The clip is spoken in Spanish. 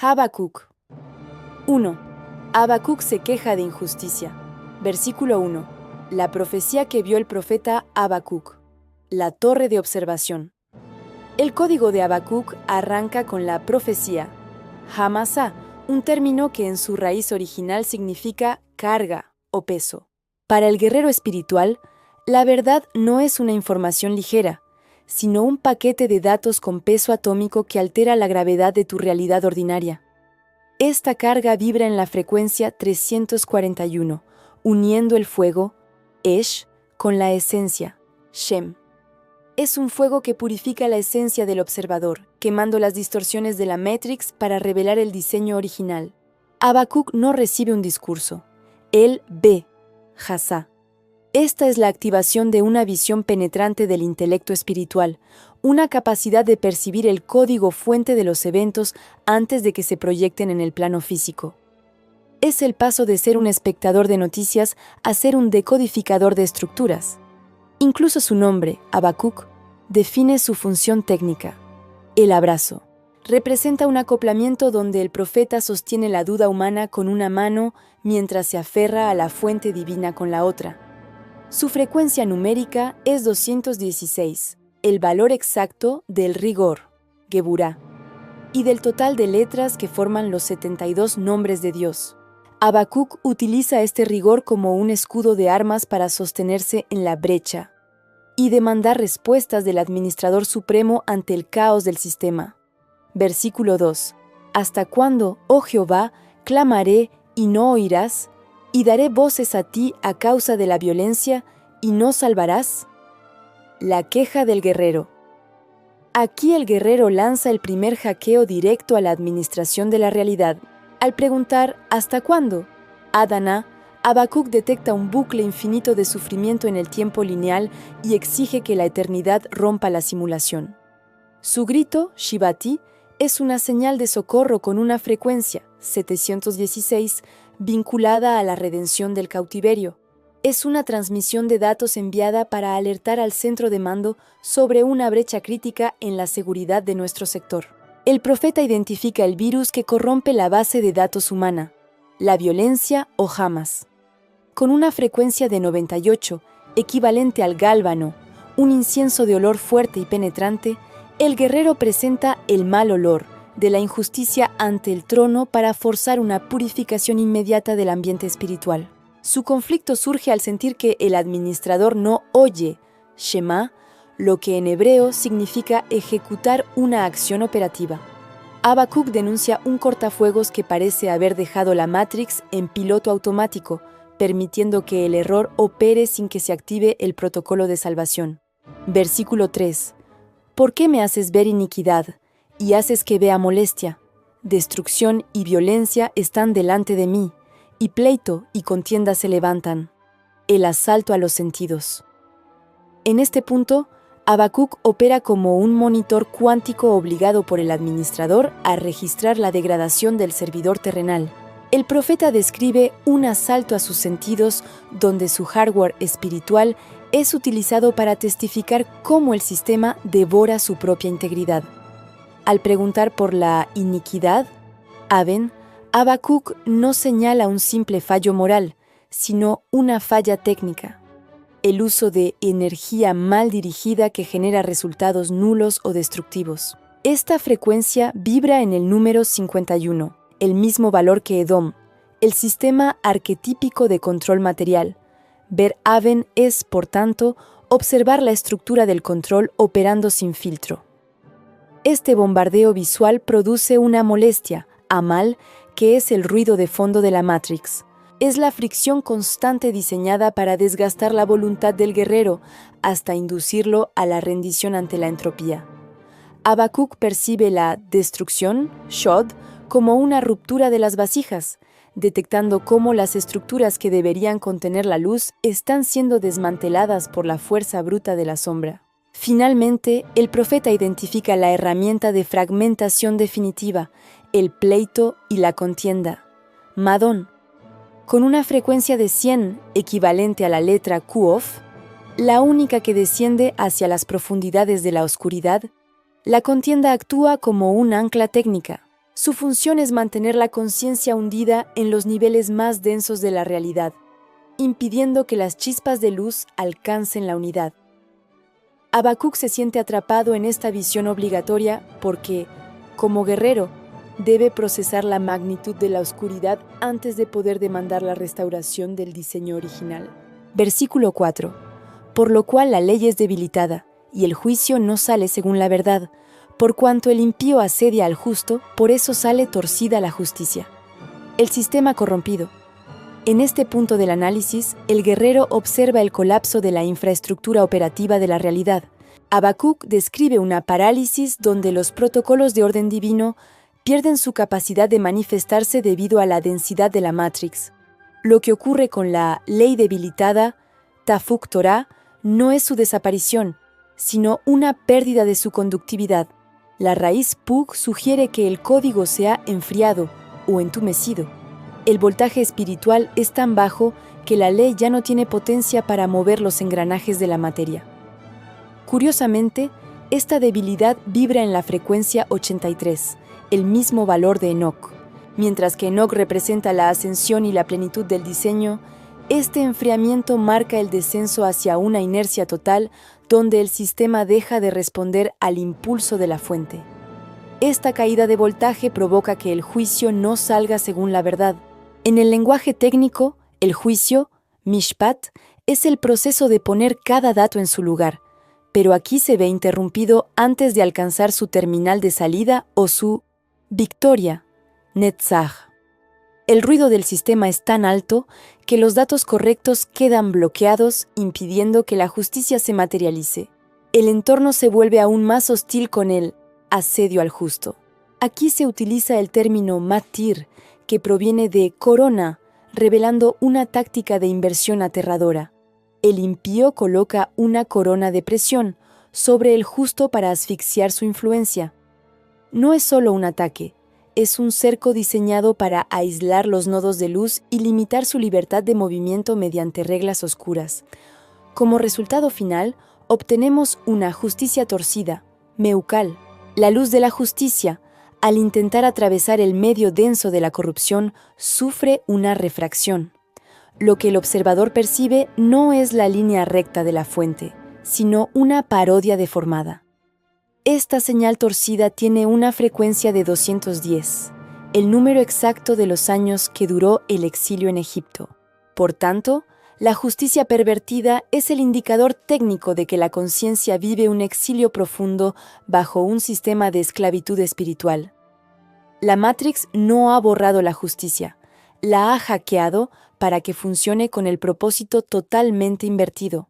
Habacuc 1. Habacuc se queja de injusticia. Versículo 1. La profecía que vio el profeta Habacuc. La torre de observación. El código de Habacuc arranca con la profecía, Hamasá, un término que en su raíz original significa carga o peso. Para el guerrero espiritual, la verdad no es una información ligera, sino un paquete de datos con peso atómico que altera la gravedad de tu realidad ordinaria. Esta carga vibra en la frecuencia 341, uniendo el fuego, Esh, con la esencia, Shem. Es un fuego que purifica la esencia del observador, quemando las distorsiones de la Matrix para revelar el diseño original. Habacuc no recibe un discurso. Él ve, Hasá. Esta es la activación de una visión penetrante del intelecto espiritual, una capacidad de percibir el código fuente de los eventos antes de que se proyecten en el plano físico. Es el paso de ser un espectador de noticias a ser un decodificador de estructuras. Incluso su nombre, Habacuc, define su función técnica. El abrazo. Representa un acoplamiento donde el profeta sostiene la duda humana con una mano mientras se aferra a la fuente divina con la otra. Su frecuencia numérica es 216, el valor exacto del rigor, Geburá, y del total de letras que forman los 72 nombres de Dios. Habacuc utiliza este rigor como un escudo de armas para sostenerse en la brecha y demandar respuestas del administrador supremo ante el caos del sistema. Versículo 2. ¿Hasta cuándo, oh Jehová, clamaré y no oirás? ¿Y daré voces a ti a causa de la violencia y no salvarás? La queja del guerrero. Aquí el guerrero lanza el primer hackeo directo a la administración de la realidad. Al preguntar ¿hasta cuándo? Adana, Habacuc detecta un bucle infinito de sufrimiento en el tiempo lineal y exige que la eternidad rompa la simulación. Su grito, Shibati, es una señal de socorro con una frecuencia, 716, vinculada a la redención del cautiverio. Es una transmisión de datos enviada para alertar al centro de mando sobre una brecha crítica en la seguridad de nuestro sector. El profeta identifica el virus que corrompe la base de datos humana, la violencia o Hamas. Con una frecuencia de 98, equivalente al gálbano, un incienso de olor fuerte y penetrante, el guerrero presenta el mal olor de la injusticia ante el trono para forzar una purificación inmediata del ambiente espiritual. Su conflicto surge al sentir que el administrador no oye, Shema, lo que en hebreo significa ejecutar una acción operativa. Habacuc denuncia un cortafuegos que parece haber dejado la Matrix en piloto automático, permitiendo que el error opere sin que se active el protocolo de salvación. Versículo 3. ¿Por qué me haces ver iniquidad y haces que vea molestia? Destrucción y violencia están delante de mí, y pleito y contienda se levantan. El asalto a los sentidos. En este punto, Habacuc opera como un monitor cuántico obligado por el administrador a registrar la degradación del servidor terrenal. El profeta describe un asalto a sus sentidos donde su hardware espiritual es utilizado para testificar cómo el sistema devora su propia integridad. Al preguntar por la iniquidad, Habacuc no señala un simple fallo moral, sino una falla técnica, el uso de energía mal dirigida que genera resultados nulos o destructivos. Esta frecuencia vibra en el número 51, el mismo valor que Edom, el sistema arquetípico de control material. Ver Aven es, por tanto, observar la estructura del control operando sin filtro. Este bombardeo visual produce una molestia, Amal, que es el ruido de fondo de la Matrix. Es la fricción constante diseñada para desgastar la voluntad del guerrero hasta inducirlo a la rendición ante la entropía. Habacuc percibe la destrucción, Shod, como una ruptura de las vasijas, detectando cómo las estructuras que deberían contener la luz están siendo desmanteladas por la fuerza bruta de la sombra. Finalmente, el profeta identifica la herramienta de fragmentación definitiva, el pleito y la contienda, Madón. Con una frecuencia de 100 equivalente a la letra Qof, la única que desciende hacia las profundidades de la oscuridad, la contienda actúa como un ancla técnica. Su función es mantener la conciencia hundida en los niveles más densos de la realidad, impidiendo que las chispas de luz alcancen la unidad. Habacuc se siente atrapado en esta visión obligatoria porque, como guerrero, debe procesar la magnitud de la oscuridad antes de poder demandar la restauración del diseño original. Versículo 4. Por lo cual la ley es debilitada, y el juicio no sale según la verdad. Por cuanto el impío asedia al justo, por eso sale torcida la justicia. El sistema corrompido. En este punto del análisis, el guerrero observa el colapso de la infraestructura operativa de la realidad. Habacuc describe una parálisis donde los protocolos de orden divino pierden su capacidad de manifestarse debido a la densidad de la Matrix. Lo que ocurre con la ley debilitada, Tafuk Torah, no es su desaparición, sino una pérdida de su conductividad. La raíz Pug sugiere que el código se ha enfriado o entumecido. El voltaje espiritual es tan bajo que la ley ya no tiene potencia para mover los engranajes de la materia. Curiosamente, esta debilidad vibra en la frecuencia 83, el mismo valor de Enoch. Mientras que Enoch representa la ascensión y la plenitud del diseño, este enfriamiento marca el descenso hacia una inercia total donde el sistema deja de responder al impulso de la fuente. Esta caída de voltaje provoca que el juicio no salga según la verdad. En el lenguaje técnico, el juicio, mishpat, es el proceso de poner cada dato en su lugar, pero aquí se ve interrumpido antes de alcanzar su terminal de salida o su victoria, netzach. El ruido del sistema es tan alto que los datos correctos quedan bloqueados, impidiendo que la justicia se materialice. El entorno se vuelve aún más hostil con el asedio al justo. Aquí se utiliza el término matir, que proviene de corona, revelando una táctica de inversión aterradora. El impío coloca una corona de presión sobre el justo para asfixiar su influencia. No es solo un ataque, es un cerco diseñado para aislar los nodos de luz y limitar su libertad de movimiento mediante reglas oscuras. Como resultado final, obtenemos una justicia torcida, meucal. La luz de la justicia, al intentar atravesar el medio denso de la corrupción, sufre una refracción. Lo que el observador percibe no es la línea recta de la fuente, sino una parodia deformada. Esta señal torcida tiene una frecuencia de 210, el número exacto de los años que duró el exilio en Egipto. Por tanto, la justicia pervertida es el indicador técnico de que la conciencia vive un exilio profundo bajo un sistema de esclavitud espiritual. La Matrix no ha borrado la justicia, la ha hackeado para que funcione con el propósito totalmente invertido.